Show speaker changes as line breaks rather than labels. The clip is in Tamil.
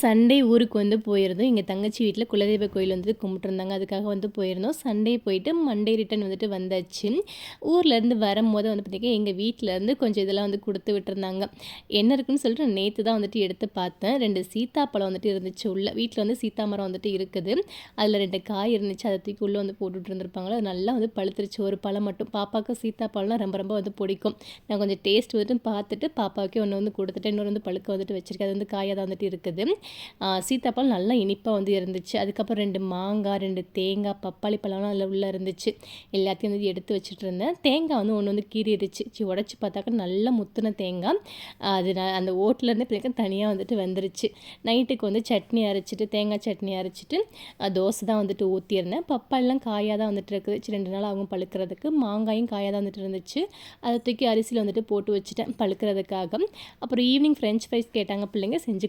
சண்டே ஊருக்கு போயிருந்தோம். எங்க தங்கச்சி வீட்ல குலதெய்வ கோயில் கும்பிட்டுருந்தாங்க. அதுக்காக போயிருந்தோம். சண்டே போயிட்டு மண்டே ரிட்டர்ன் வந்தாச்சு. ஊர்லேருந்து வரும்போது பார்த்தீங்கன்னா, எங்க வீட்லேருந்து கொஞ்சம் இதெல்லாம் குடுத்து விட்டுருந்தாங்க. என்ன இருக்குன்னு சொல்லிட்டு நேத்து தான் எடுத்து பார்த்தேன். 2 சீத்தாப்பழம் இருந்துச்சு உள்ள. வீட்ல சீத்தா மரம் இருக்குது. அதில 2 காய் இருந்துச்சு. அத தூக்கி உள்ள போட்டுட்டு இருந்திருப்பாங்களா, அது நல்லா பழுத்துருச்சு. ஒரு பழம் மட்டும். பாப்பாவுக்கு சீத்தாப்பழம்னா ரொம்ப ரொம்ப பிடிக்கும். நான் கொஞ்சம் டேஸ்ட் பார்த்துட்டு பாப்பாவுக்கே ஒண்ணு குடுத்துட்டேன். இன்னொரு பழுக்க வச்சிருக்கேன். அது காயா தான் இருக்குது. சீத்தாப்பழம் நல்லா இனிப்பாக இருந்துச்சு. அதுக்கப்புறம் 2 மாங்காய், 2 தேங்காய், பப்பாளி பழம்லாம் அதில் உள்ளே இருந்துச்சு. எல்லாத்தையும் எடுத்து வச்சுட்டு இருந்தேன். தேங்காய் ஒன்று கீறிடுச்சு. உடச்சி பார்த்தாக்கா நல்லா முத்துன தேங்காய். அது அந்த ஓட்டிலேருந்து பார்த்தீங்கன்னா தனியாக வந்துருச்சு. நைட்டுக்கு சட்னி அரைச்சிட்டு, தேங்காய் சட்னி அரைச்சிட்டு தோசை தான் ஊற்றியிருந்தேன். பப்பாளிலாம் காயாக தான் இருக்குது. 2 நாள் ஆகும் பழுக்கிறதுக்கு. மாங்காயும் காயாக தான் இருந்துச்சு. அதை தூக்கி அரிசியில் போட்டு வச்சுட்டேன் பழுக்கிறதுக்காக. அப்புறம் ஈவினிங் ஃப்ரெஞ்ச் ஃப்ரைஸ் கேட்டாங்க பிள்ளைங்க, செஞ்சு